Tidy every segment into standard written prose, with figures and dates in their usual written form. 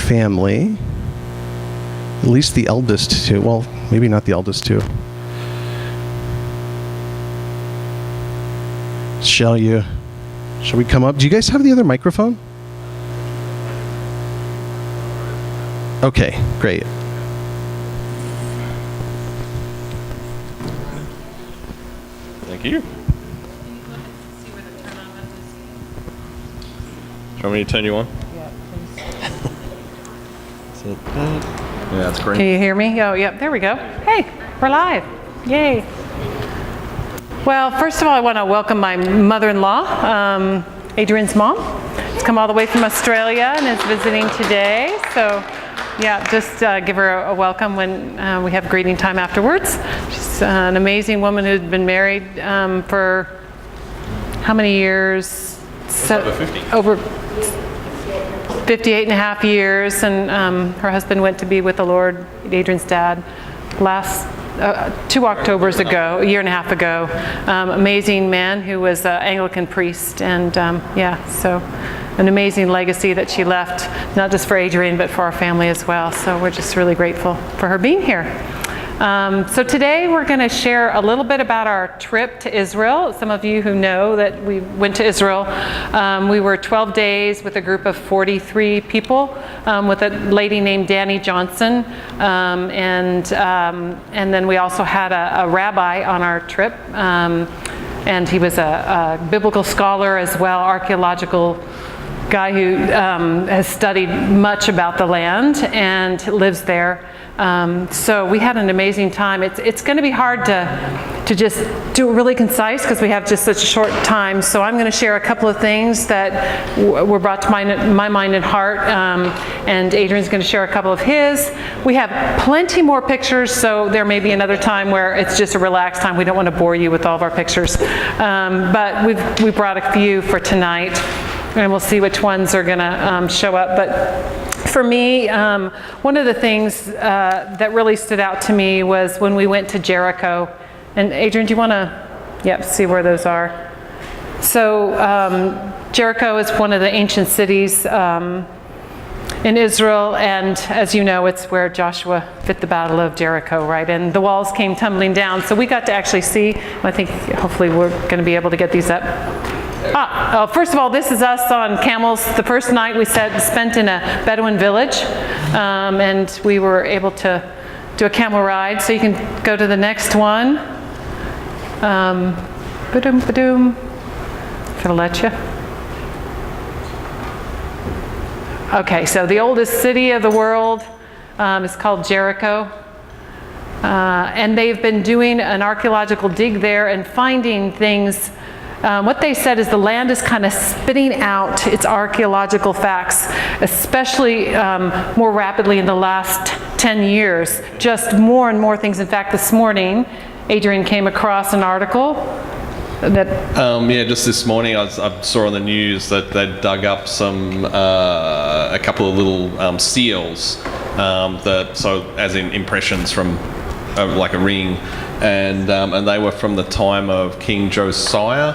family, at least the eldest two. Well, maybe not the eldest two. Shall we come up? Do you guys have the other microphone? Okay, great. Thank you. Do you want me to turn you on? Yeah, please. Yeah, it's green. Can you hear me? Oh, yep, there we go. Hey, we're live. Yay. Well, first of all, I want to welcome my mother-in-law, Adrian's mom. She's come all the way from Australia and is visiting today. So, yeah, just give her a welcome when we have greeting time afterwards. She's an amazing woman who's been married for how many years? Over 50. Over 58 and a half years, and her husband went to be with the Lord, Adrian's dad, last 2 Octobers ago, a year and a half ago. Amazing man who was an Anglican priest, and yeah, so an amazing legacy that she left, not just for Adrian, but for our family as well. So we're just really grateful for her being here. So today we're going to share a little bit about our trip to Israel. Some of you who know that we went to Israel, we were 12 days with a group of 43 people with a lady named Danny Johnson, and then we also had a rabbi on our trip, and he was a biblical scholar as well, archaeological guy who has studied much about the land and lives there. So we had an amazing time. It's going to be hard to just do it really concise because we have just such a short time. So I'm going to share a couple of things that were brought to my mind and heart, and Adrian's going to share a couple of his. We have plenty more pictures, so there may be another time where it's just a relaxed time. We don't want to bore you with all of our pictures, but we brought a few for tonight, and we'll see which ones are going to show up. But for me, one of the things that really stood out to me was when we went to Jericho. And Adrian, do you want to see where those are? So Jericho is one of the ancient cities in Israel, and as you know, it's where Joshua fit the battle of Jericho, right? And the walls came tumbling down. So we got to actually see, I think hopefully we're going to be able to get these up. First of all, this is us on camels. The first night we spent in a Bedouin village, and we were able to do a camel ride. So you can go to the next one. Ba-doom, ba-doom. If it'll let you. Okay, so the oldest city of the world is called Jericho. And they've been doing an archaeological dig there and finding things. What they said is the land is kind of spitting out its archaeological facts, especially more rapidly in the last 10 years. Just more and more things. In fact, this morning, Adrian came across an article that... just this morning I saw on the news that they'd dug up a couple of little seals, as in impressions from like a ring. And they were from the time of King Josiah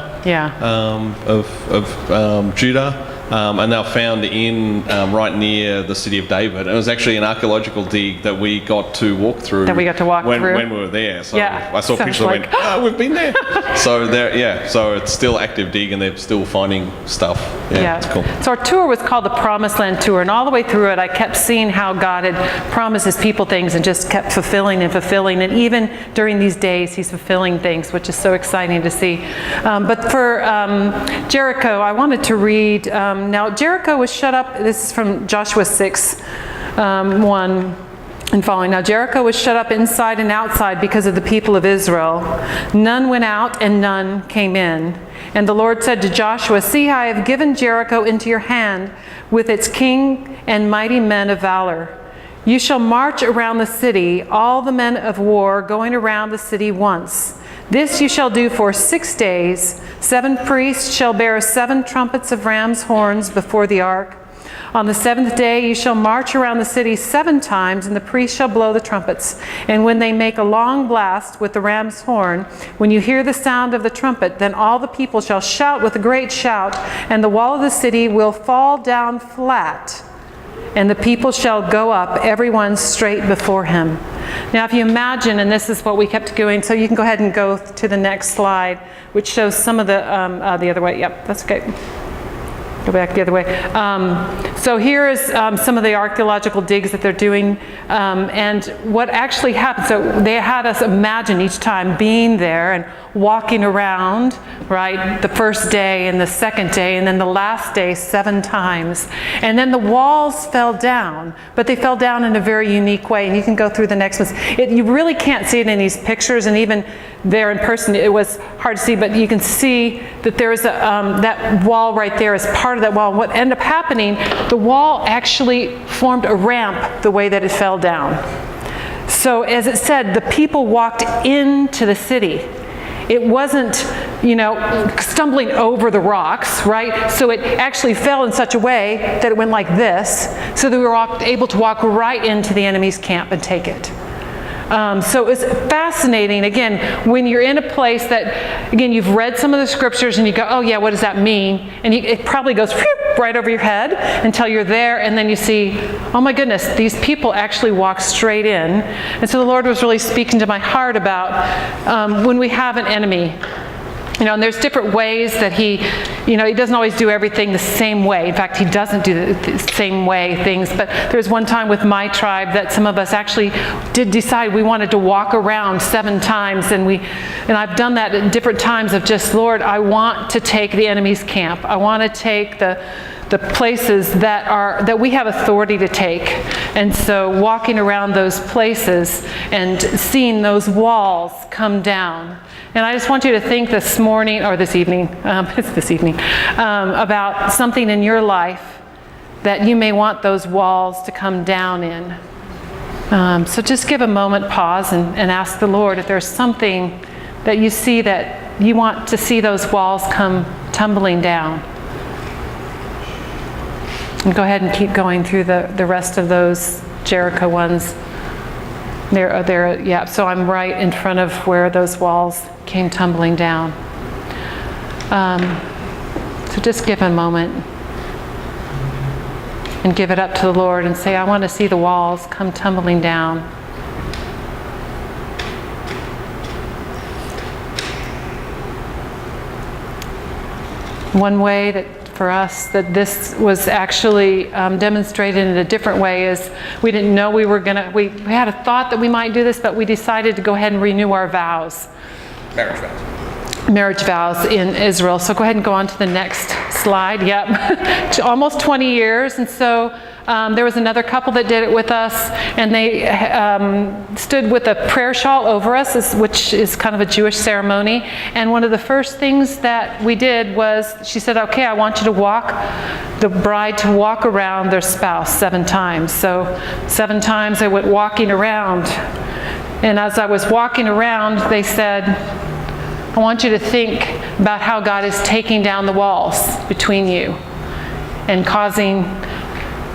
of Judah, and they were found in right near the city of David. And it was actually an archaeological dig that we got to walk through. When we were there. So I saw pictures and went, we've been there. So so it's still active dig, and they're still finding stuff. Yeah, it's cool. So our tour was called the Promised Land Tour, and all the way through it, I kept seeing how God had promised His people things and just kept fulfilling and fulfilling. And even during these days, He's fulfilling things, which is so exciting to see. But for Jericho, I wanted to read. Now, Jericho was shut up. This is from Joshua 6, 1 and following. Now, Jericho was shut up inside and outside because of the people of Israel. None went out and none came in. And the Lord said to Joshua, "See, I have given Jericho into your hand with its king and mighty men of valor. You shall march around the city, all the men of war going around the city once. This you shall do for 6 days. 7 priests shall bear 7 trumpets of ram's horns before the ark. On the 7th day you shall march around the city 7 times, and the priests shall blow the trumpets. And when they make a long blast with the ram's horn, when you hear the sound of the trumpet, then all the people shall shout with a great shout, and the wall of the city will fall down flat, and the people shall go up, everyone straight before him. Now, if you imagine, and this is what we kept doing, so you can go ahead and go to the next slide, which shows some of the other way. Yep, that's okay. Go back the other way. So here is some of the archaeological digs that they're doing, and what actually happened. So they had us imagine each time being there and walking around, right, the first day and the second day and then the last day 7 times. And then the walls fell down, but they fell down in a very unique way. And you can go through the next ones. You really can't see it in these pictures, and even there in person it was hard to see, but you can see that there is that wall right there is part of that wall. What ended up happening, the wall actually formed a ramp the way that it fell down. So as it said, the people walked into the city. It wasn't, stumbling over the rocks, right? So it actually fell in such a way that it went like this, so that we were able to walk right into the enemy's camp and take it. So it was fascinating, again, when you're in a place that, again, you've read some of the scriptures and you go, oh yeah, what does that mean? And it probably goes right over your head until you're there, and then you see, oh my goodness, these people actually walk straight in. And so the Lord was really speaking to my heart about when we have an enemy. And there's different ways that he doesn't always do everything the same way. In fact, he doesn't do the same way things. But there's one time with my tribe that some of us actually did decide we wanted to walk around 7 times. And I've done that at different times of just, Lord, I want to take the enemy's camp. I want to take the places that we have authority to take. And so walking around those places and seeing those walls come down. And I just want you to think this morning, or this evening, it's this evening, about something in your life that you may want those walls to come down in. So just give a moment, pause, and ask the Lord if there's something that you see that you want to see those walls come tumbling down. And go ahead and keep going through the rest of those Jericho ones. Yeah, so I'm right in front of where those walls came tumbling down. So just give a moment and give it up to the Lord and say, I want to see the walls come tumbling down. One way that for us that this was actually demonstrated in a different way is we didn't know we had a thought that we might do this, but we decided to go ahead and renew our vows. Marriage vows in Israel. So go ahead and go on to the next slide. Yep. Almost 20 years. And so there was another couple that did it with us, and they stood with a prayer shawl over us, which is kind of a Jewish ceremony. And one of the first things that we did was, she said, okay, I want you to the bride to walk around their spouse 7 times. So 7 times I went walking around. And as I was walking around, they said, I want you to think about how God is taking down the walls between you and causing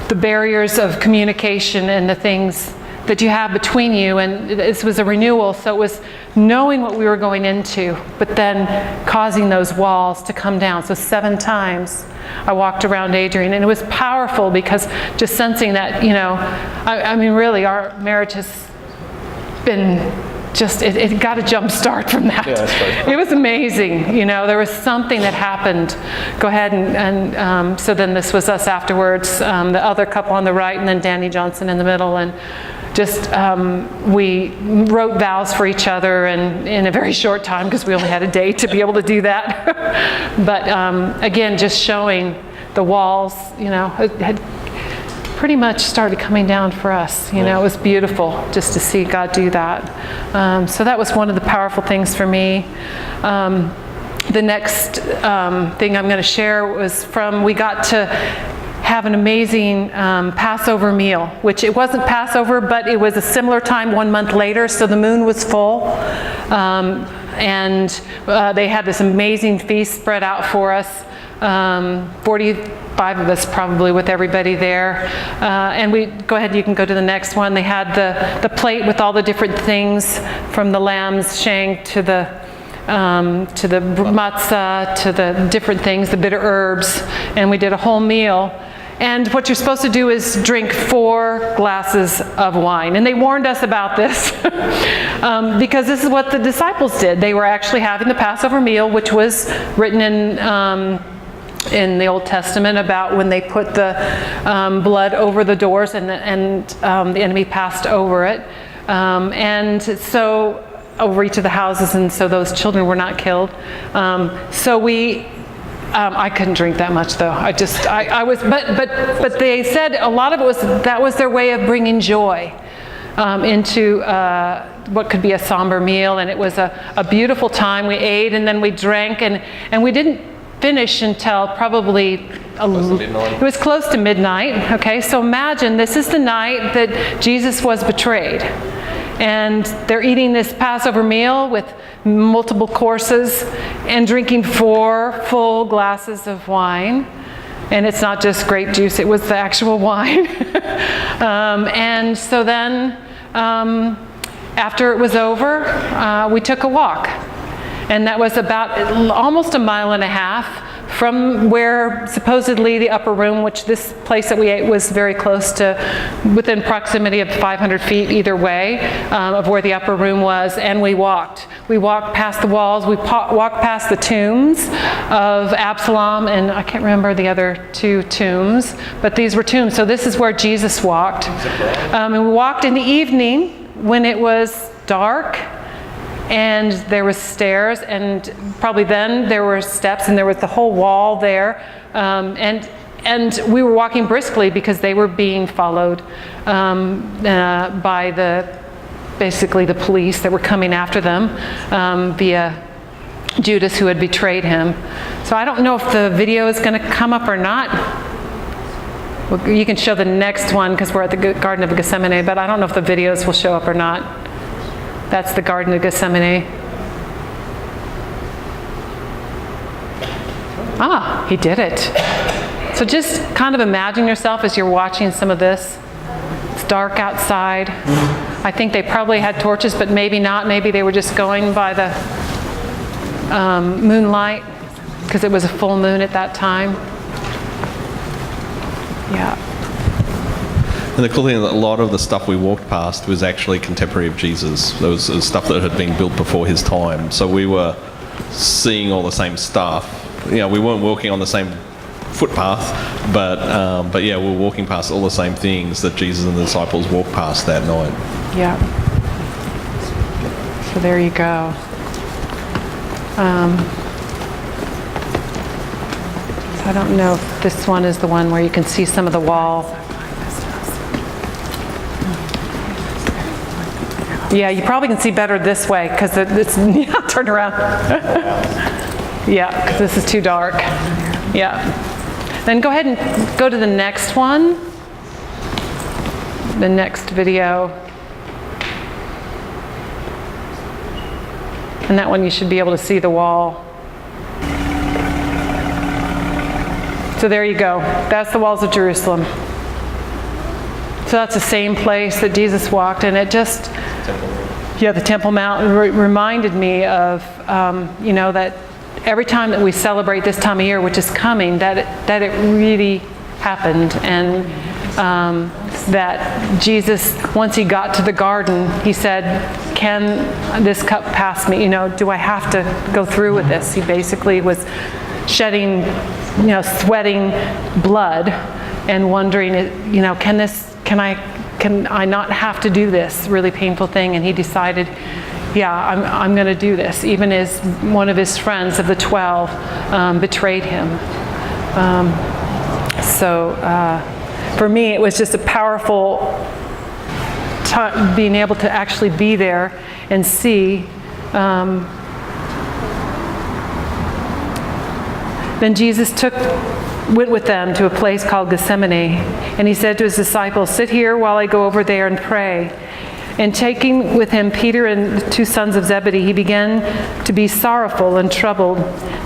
the barriers of communication and the things that you have between you. And this was a renewal, so it was knowing what we were going into, but then causing those walls to come down. So 7 times I walked around Adrian, and it was powerful because just sensing that, I mean, really, our marriage has been just, it got a jump start from that. Yeah, that's right. It was amazing. There was something that happened. Go ahead and so then this was us afterwards, the other couple on the right, and then Danny Johnson in the middle, and just we wrote vows for each other, and in a very short time, because we only had a day to be able to do that. But again, just showing the walls, had pretty much started coming down for us. It was beautiful just to see God do that. So that was one of the powerful things for me. The next thing I'm going to share was we got to have an amazing Passover meal, which it wasn't Passover, but it was a similar time 1 month later, so the moon was full. And they had this amazing feast spread out for us. 45 of us probably with everybody there. And we, go ahead, you can go to the next one. They had the plate with all the different things, from the lamb's shank to the matzah, to the different things, the bitter herbs, and we did a whole meal. And what you're supposed to do is drink 4 glasses of wine. And they warned us about this because this is what the disciples did. They were actually having the Passover meal, which was written in the Old Testament about when they put the blood over the doors and the enemy passed over it. And so over each of the houses, and so those children were not killed. I couldn't drink that much though. But they said a lot of it was their way of bringing joy into what could be a somber meal, and it was a beautiful time. We ate and then we drank, and we didn't finish until probably it was close to midnight. Okay, so imagine this is the night that Jesus was betrayed. And they're eating this Passover meal with multiple courses and drinking 4 full glasses of wine. And it's not just grape juice, it was the actual wine. And so then, after it was over, we took a walk. And that was about almost a mile and a half from where supposedly the upper room, which this place that we ate was very close to, within proximity of 500 feet either way of where the upper room was, and we walked. We walked past the walls, we walked past the tombs of Absalom, and I can't remember the other 2 tombs, but these were tombs. So this is where Jesus walked. And we walked in the evening when it was dark, and there was stairs, and probably then there were steps, and there was the whole wall there, and we were walking briskly because they were being followed by basically the police that were coming after them via Judas, who had betrayed him. So I don't know if the video is going to come up or not. Well, you can show the next one because we're at the Garden of Gethsemane, but I don't know if the videos will show up or not. That's the Garden of Gethsemane. Ah, he did it. So just kind of imagine yourself as you're watching some of this. It's dark outside. I think they probably had torches, but maybe not. Maybe they were just going by the moonlight because it was a full moon at that time. Yeah. And the cool thing is that a lot of the stuff we walked past was actually contemporary of Jesus. There was stuff that had been built before his time. So we were seeing all the same stuff. We weren't walking on the same footpath, but yeah, we were walking past all the same things that Jesus and the disciples walked past that night. Yeah. So there you go. I don't know if this one is the one where you can see some of the wall. Yeah, you probably can see better this way because it's turn around. Yeah, because this is too dark. Yeah. Then go ahead and go to the next one. The next video. And that one you should be able to see the wall. So there you go. That's the walls of Jerusalem. So that's the same place that Jesus walked, and it just, the Temple Mount reminded me of, that every time that we celebrate this time of year, which is coming, that it really happened, and that Jesus, once he got to the garden, he said, "Can this cup pass me? Do I have to go through with this?" He basically was shedding, sweating blood, and wondering, can I not have to do this really painful thing? And he decided, I'm going to do this, even as one of his friends of the 12 betrayed him. For me, it was just a powerful time being able to actually be there and see. Then Jesus went with them to a place called Gethsemane, and he said to his disciples, "Sit here while I go over there and pray." And taking with him Peter and the 2 sons of Zebedee, he began to be sorrowful and troubled.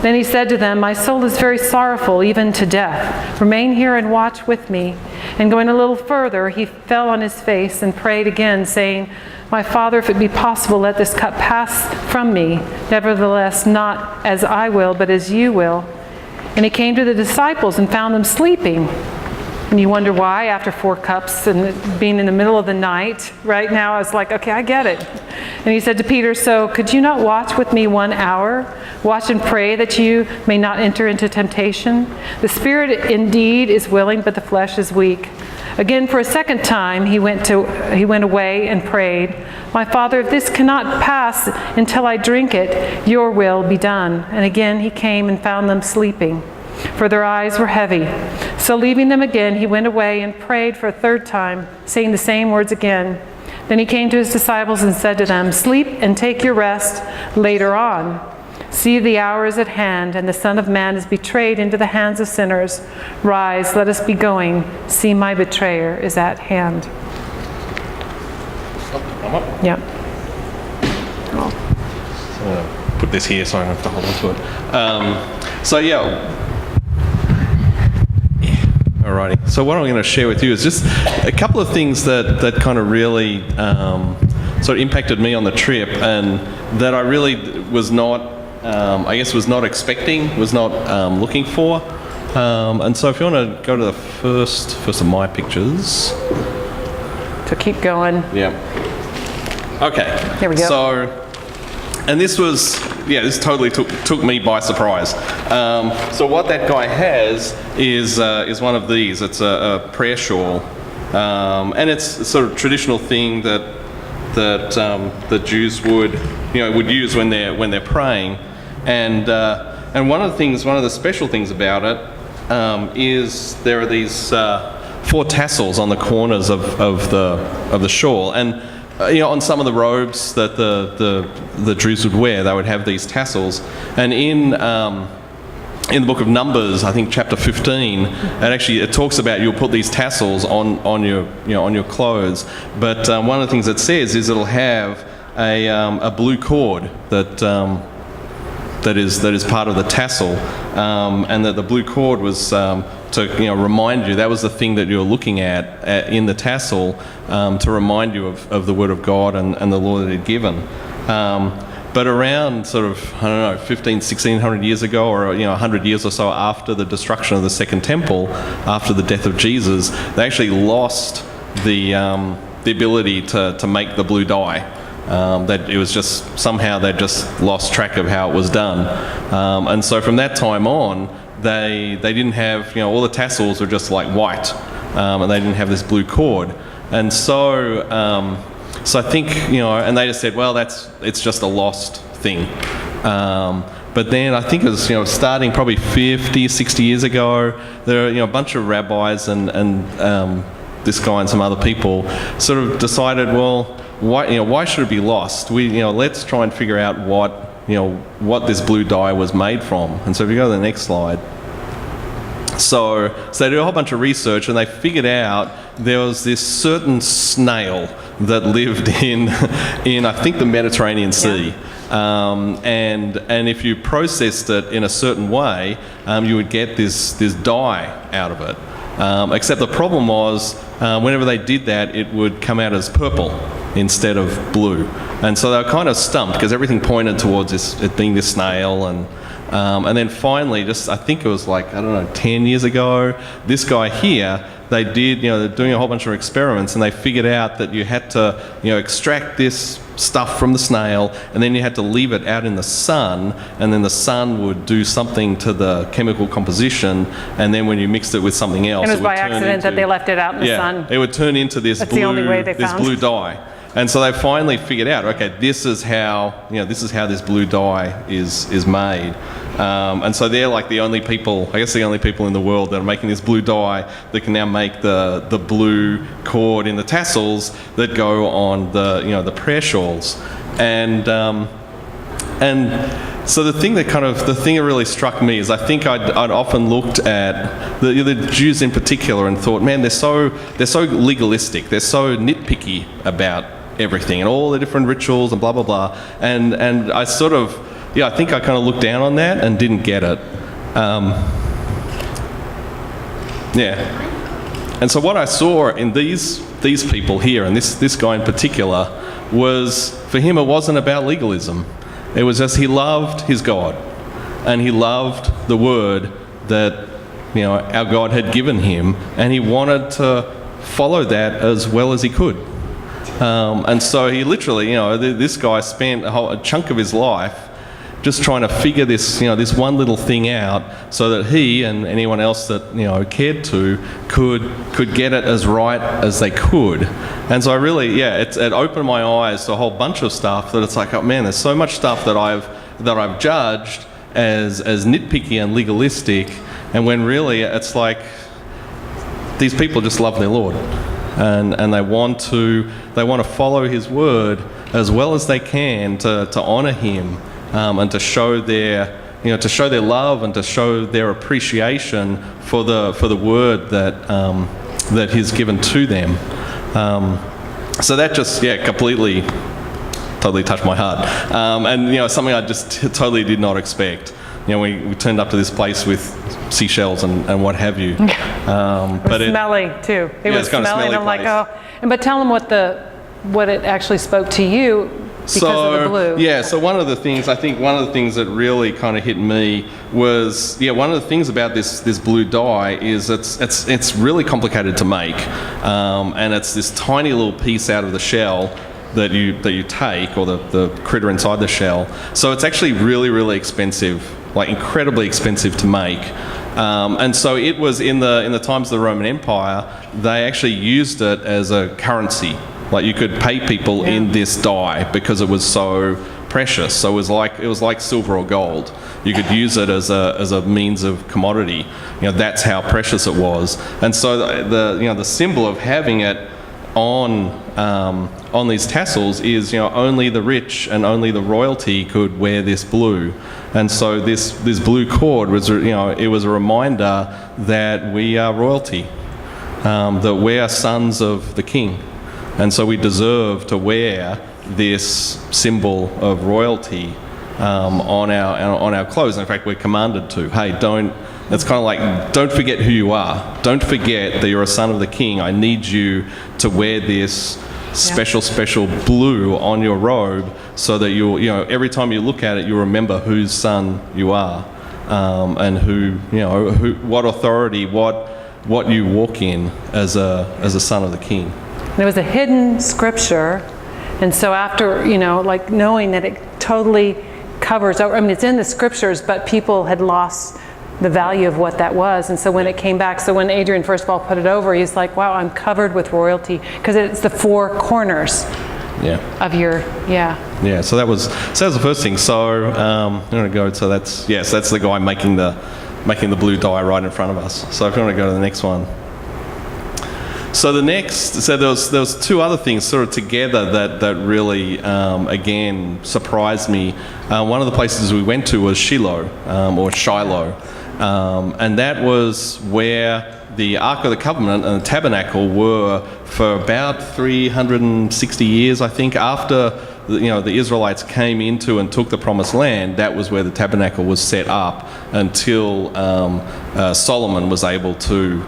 Then he said to them, "My soul is very sorrowful, even to death. Remain here and watch with me." And going a little further, he fell on his face and prayed again, saying, "My Father, if it be possible, let this cup pass from me. Nevertheless, not as I will, but as you will." And he came to the disciples and found them sleeping. And you wonder why after 4 cups and being in the middle of the night. Right now I was like, okay, I get it. And he said to Peter, so could you not watch with me 1 hour? Watch and pray that you may not enter into temptation. The spirit indeed is willing, but the flesh is weak. Again, for a second time, he went away and prayed, my Father, if this cannot pass until I drink it, your will be done. And again he came and found them sleeping, for their eyes were heavy. So leaving them again, he went away and prayed for a 3rd time, saying the same words again. Then he came to his disciples and said to them, sleep and take your rest later on. See, the hour is at hand, and the Son of Man is betrayed into the hands of sinners. Rise, let us be going. See, my betrayer is at hand. Yeah. Oh. So I'm going to put this here so I don't have to hold on to it. Alrighty. So what I'm going to share with you is just a couple of things that kind of really sort of impacted me on the trip, and that I really was not, was not expecting, was not looking for. And so if you want to go to the first of my pictures. So keep going. Yeah. Okay. Here we go. So, and this was, this totally took me by surprise. So what that guy has is one of these. It's a prayer shawl, and it's a sort of traditional thing that the Jews would use when they're praying. And one of the special things about it is there are these 4 tassels on the corners of the shawl, and on some of the robes that the Jews would wear, they would have these tassels. And in the book of Numbers, I think chapter 15, it talks about you'll put these tassels on your clothes. But one of the things it says is it'll have a blue cord that is part of the tassel, and that the blue cord was to remind you, that was the thing that you were looking at in the tassel, to remind you of the Word of God and the law that He'd given. But around sort of, 1600 years ago, or 100 years or so after the destruction of the Second Temple, after the death of Jesus, they actually lost the ability to make the blue dye. That it was just, somehow they just lost track of how it was done. And so from that time on, they didn't have, all the tassels were just like white, and they didn't have this blue cord. And so I think, and they just said, well, it's just a lost thing. But then I think it was, starting probably 50, 60 years ago, there are, a bunch of rabbis and this guy and some other people sort of decided, well, why should it be lost? Let's try and figure out what this blue dye was made from. And so if you go to the next slide. So they did a whole bunch of research, and they figured out there was this certain snail that lived in I think the Mediterranean Sea. Yeah. And if you processed it in a certain way, you would get this dye out of it. Except the problem was, whenever they did that, it would come out as purple instead of blue. And so they were kind of stumped, because everything pointed towards it being this snail. And then finally, I think it was 10 years ago, this guy here, they did, they're doing a whole bunch of experiments, and they figured out that you had to, extract this stuff from the snail, and then you had to leave it out in the sun, and then the sun would do something to the chemical composition, and then when you mixed it with something else, and it was by accident that they left it out in the sun. It would turn into this blue dye. And so they finally figured out, okay, this is how this blue dye is made. And so they're like the only people in the world that are making this blue dye that can now make the blue cord in the tassels that go on the prayer shawls. And so the thing that really struck me is, I think I'd often looked at the Jews in particular and thought, man, they're so legalistic, they're so nitpicky about everything and all the different rituals and blah blah blah. And I sort of, I think I kind of looked down on that and didn't get it. And so what I saw in these people here, and this guy in particular, was, for him it wasn't about legalism. It was just he loved his God, and he loved the Word that our God had given him, and he wanted to follow that as well as he could. And so he literally, this guy spent a chunk of his life just trying to figure this, this one little thing out, so that he and anyone else that cared to could get it as right as they could. And so I really, it opened my eyes to a whole bunch of stuff that it's like, oh man, there's so much stuff that I've judged as nitpicky and legalistic, and when really it's like these people just love their Lord, and they want to follow his word as well as they can to honour him. And to show their love and to show their appreciation for the word that he's given to them. So that just totally touched my heart, and something I just totally did not expect. We turned up to this place with seashells and what have you. But it was smelly too. It was smelly, and I'm like, but tell them what it actually spoke to you. Because of the blue. Yeah, so one of the things that really kind of hit me was, one of the things about this blue dye is it's really complicated to make, and it's this tiny little piece out of the shell that you take, or the critter inside the shell. So it's actually really, really expensive, like incredibly expensive to make. And so it was in the times of the Roman Empire, they actually used it as a currency. Like you could pay people in this dye because it was so precious. So it was like silver or gold. You could use it as a means of commodity. That's how precious it was. And so the symbol of having it on these tassels is only the rich and only the royalty could wear this blue. And so this blue cord was it was a reminder that we are royalty, that we are sons of the King. And so we deserve to wear this symbol of royalty on our clothes. In fact, we're commanded to. Hey, it's kind of like, don't forget who you are. Don't forget that you're a son of the King. I need you to wear this special blue on your robe, so that every time you look at it, you remember whose son you are, and what authority, what you walk in as a son of the King. And it was a hidden scripture, and so after, knowing that it totally covers, it's in the scriptures, but people had lost the value of what that was. And so when it came back, so when Adrian first of all put it over, he's like, wow, I'm covered with royalty, because it's the four corners of your, so that was the first thing. So I'm going to go, so that's the guy making the blue dye right in front of us. So if you want to go to the next one. So there was two other things sort of together that really, again, surprised me. One of the places we went to was Shiloh, and that was where the Ark of the Covenant and the Tabernacle were for about 360 years, I think, after the Israelites came into and took the Promised Land. That was where the Tabernacle was set up until Solomon was able to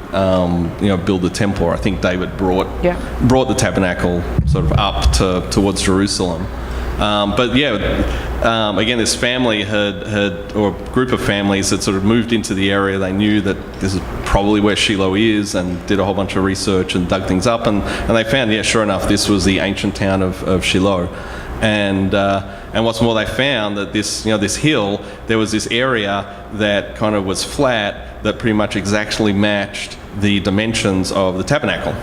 build the temple. I think David brought the Tabernacle sort of up towards Jerusalem. Again, this family or group of families had sort of moved into the area. They knew that this is probably where Shiloh is, and did a whole bunch of research and dug things up, and they found, sure enough, this was the ancient town of Shiloh. And what's more, they found that this hill, there was this area that kind of was flat, that pretty much exactly matched the dimensions of the tabernacle.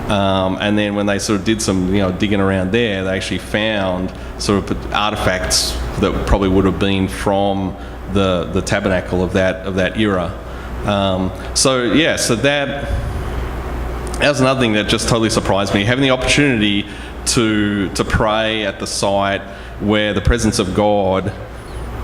And then when they sort of did some digging around there, they actually found sort of artifacts that probably would have been from the tabernacle of that era. So that was another thing that just totally surprised me. Having the opportunity to pray at the site where the presence of God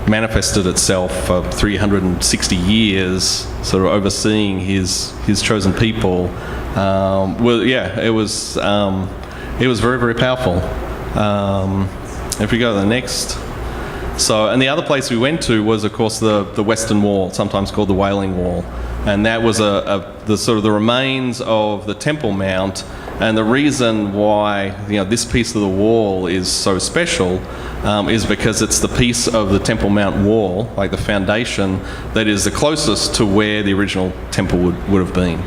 manifested itself for 360 years, sort of overseeing his chosen people. It was very, very powerful. If we go to the next. So, and the other place we went to was, of course, the Western Wall, sometimes called the Wailing Wall. and that was the sort of the remains of the Temple Mount. And the reason why this piece of the wall is so special is because it's the piece of the Temple Mount wall, like the foundation, that is the closest to where the original temple would have been.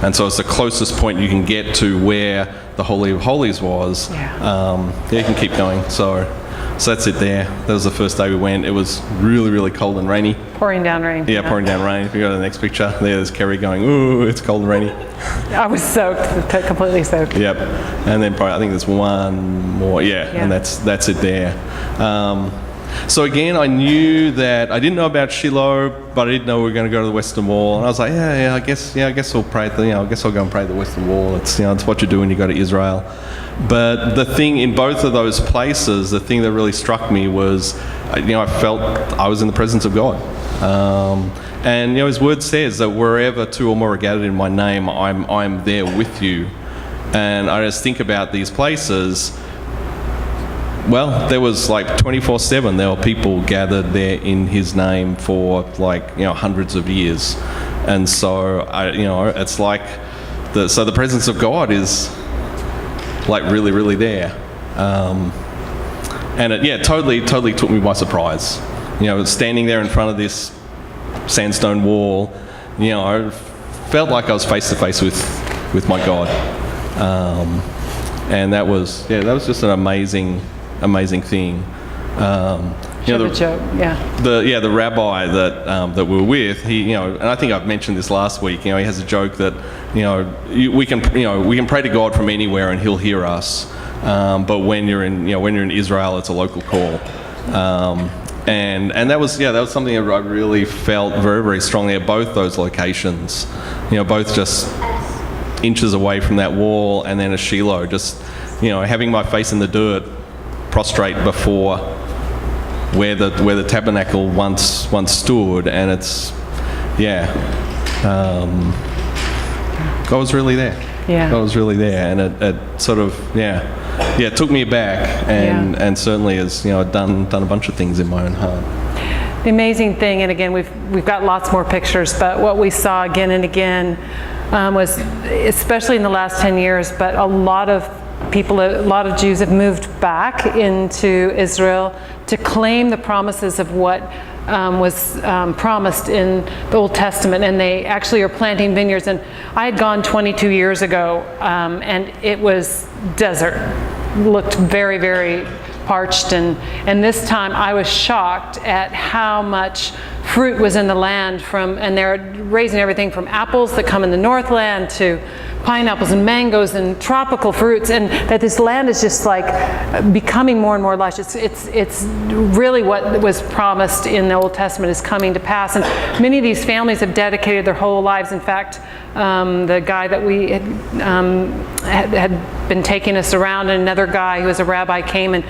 And so it's the closest point you can get to where the Holy of Holies was. You can keep going. So that's it there. That was the first day we went. It was really, really cold and rainy. Pouring down rain. Yeah, pouring down rain. If you go to the next picture, there's Carrie going, ooh, it's cold and rainy. I was soaked, completely soaked. Yep. And then probably, I think there's one more. Yeah. And that's it there. So again, I knew that I didn't know about Shiloh, but I didn't know we were going to go to the Western Wall. And I was like, I guess we'll pray. I guess I'll go and pray at the Western Wall. It's it's what you do when you go to Israel. But the thing in both of those places, the thing that really struck me was, I felt I was in the presence of God. And His word says that wherever two or more are gathered in my name, I'm there with you. And I just think about these places. Well, there was like 24/7. There were people gathered there in His name for hundreds of years, and so it's like the presence of God is like really, really there, and it totally took me by surprise. Standing there in front of this sandstone wall, I felt like I was face to face with my God, and that was just an amazing thing. The rabbi that we were with, he, and I think I've mentioned this last week. He has a joke that we can pray to God from anywhere and He'll hear us, but when you're in Israel, it's a local call. And that was something that I really felt very, very strongly at both those locations. Both just inches away from that wall, and then a Shiloh, just having my face in the dirt, prostrate before where the tabernacle once stood, and it's God was really there. God was really there, and it sort of it took me back, and certainly has done a bunch of things in my own heart. The amazing thing, and again we've got lots more pictures, but what we saw again and again was, especially in the last 10 years, but a lot of Jews have moved back into Israel to claim the promises of what was promised in the Old Testament, and they actually are planting vineyards. And I had gone 22 years ago, and it was desert, looked very, very parched, and this time I was shocked at how much fruit was in the land and they're raising everything from apples that come in the Northland to pineapples and mangoes and tropical fruits, and that this land is just like becoming more and more lush. It's really what was promised in the Old Testament is coming to pass, and many of these families have dedicated their whole lives. In fact, the guy that we had been taking us around, and another guy who was a rabbi came, and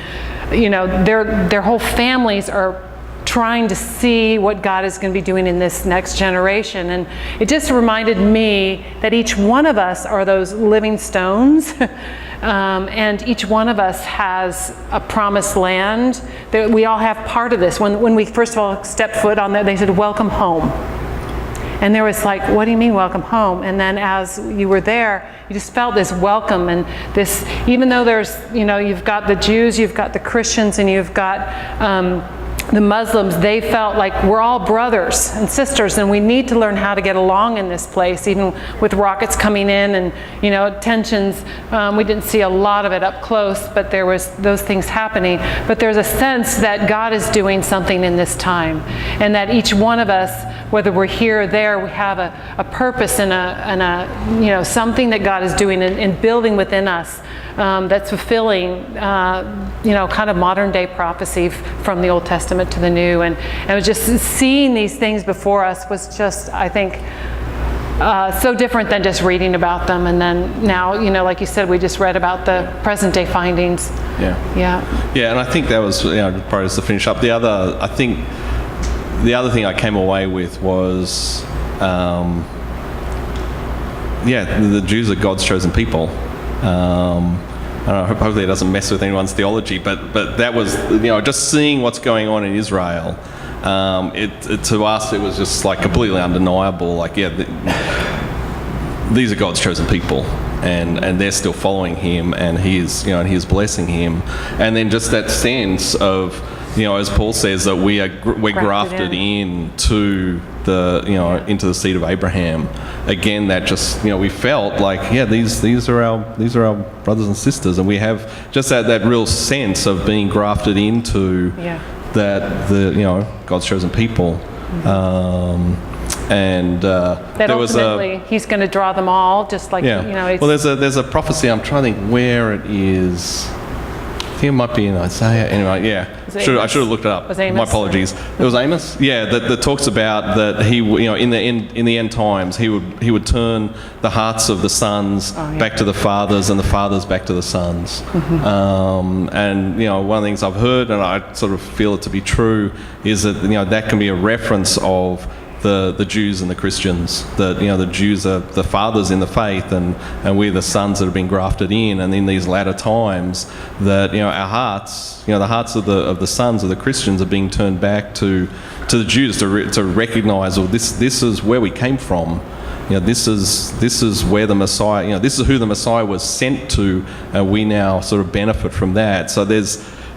their whole families are trying to see what God is going to be doing in this next generation. And it just reminded me that each one of us are those living stones, and each one of us has a promised land, that we all have part of this. When we first of all stepped foot on there, they said, "Welcome home." And there was like, what do you mean welcome home? And then as you were there, you just felt this welcome, and this, even though there's, you've got the Jews, you've got the Christians, and you've got the Muslims, they felt like we're all brothers and sisters, and we need to learn how to get along in this place, even with rockets coming in and tensions. We didn't see a lot of it up close, but there was those things happening. But there's a sense that God is doing something in this time, and that each one of us, whether we're here or there, we have a purpose and a something that God is doing and building within us, that's fulfilling kind of modern day prophecy from the Old Testament to the New, and it was just seeing these things before us was just, I think, so different than just reading about them. And then now, like you said, we just read about the present day findings. And I think that was probably just to finish up. The other thing I came away with was the Jews are God's chosen people. I don't know, hopefully it doesn't mess with anyone's theology, but that was, just seeing what's going on in Israel, to us, it was just like completely undeniable. Like, these are God's chosen people, and they're still following Him, and He is blessing Him, and then just that sense of, as Paul says, that we're grafted into into the seed of Abraham. Again, that just we felt like these are our brothers and sisters, and we have just that real sense of being grafted into that God's chosen people. And that there was ultimately He's going to draw them all, just like Well, there's a prophecy. I'm trying to think where it is. I think it might be in Isaiah. Anyway, I should have looked it up. Was Amos? My apologies. It was Amos. Yeah, that talks about that He, in the end times, He would turn the hearts of the sons back to the fathers, and the fathers back to the sons. And one of the things I've heard, and I sort of feel it to be true, is that that can be a reference of the Jews and the Christians. That the Jews are the fathers in the faith, and we're the sons that have been grafted in. And in these latter times, that our hearts, the hearts of the sons of the Christians are being turned back to the Jews to recognise, well, this is where we came from. This is where the Messiah. This is who the Messiah was sent to, and we now sort of benefit from that. So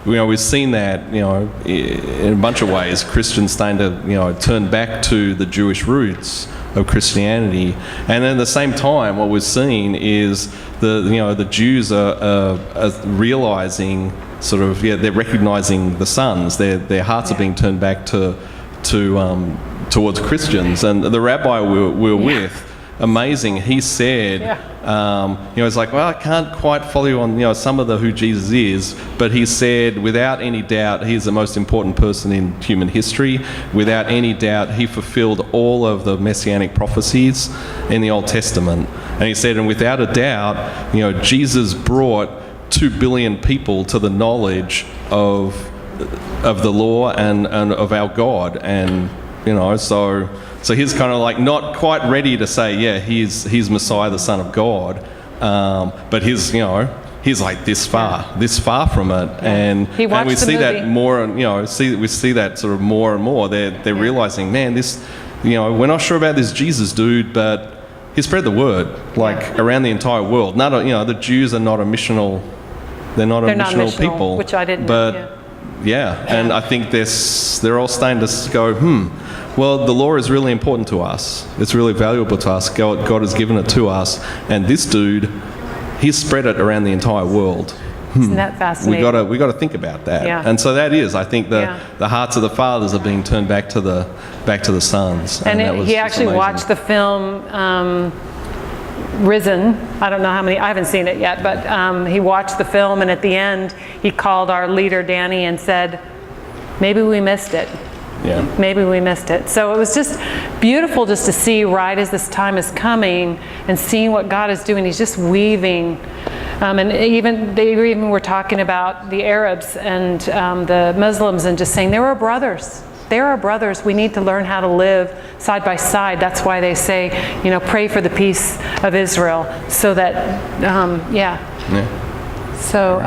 we've seen that, in a bunch of ways, Christians starting to, turn back to the Jewish roots of Christianity. And at the same time, what we've seen is the Jews are realising they're recognising the sons. Their hearts are being turned back towards Christians. And the rabbi we were with, amazing, he said, it's like, well, I can't quite follow you on, some of who Jesus is, but he said, without any doubt, he's the most important person in human history. Without any doubt, he fulfilled all of the messianic prophecies in the Old Testament. And he said, and without a doubt, Jesus brought 2 billion people to the knowledge of the law and of our God. And, so he's kind of like not quite ready to say, he's Messiah, the Son of God, but he's like this far from it, and we see that more, and we see that sort of more and more. They're realizing, man, this, we're not sure about this Jesus dude, but he spread the word around the entire world. The Jews are not a missional, they're not a missional people, which I didn't. But and I think they're all starting to go, well, the law is really important to us. It's really valuable to us. God has given it to us. And this dude, he's spread it around the entire world. Isn't that fascinating? We got to think about that. Yeah. And so that is, I think, the hearts of the fathers are being turned back to the sons. And he actually watched the film Risen. I don't know how many, I haven't seen it yet, but he watched the film, and at the end, he called our leader, Danny, and said, maybe we missed it. Maybe we missed it. So it was just beautiful just to see right as this time is coming and seeing what God is doing. He's just weaving. And they even were talking about the Arabs and the Muslims, and just saying, they're our brothers. They're our brothers. We need to learn how to live side by side. That's why they say, pray for the peace of Israel. So that, So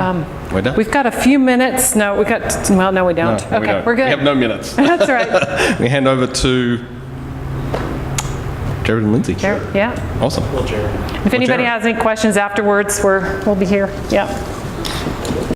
we're done? We've got a few minutes. No, we don't. No, Okay, we're good. We have no minutes. That's right. We hand over to Jared and Lindsay. Yeah. Awesome. If anybody has any questions afterwards, we'll be here. Yeah.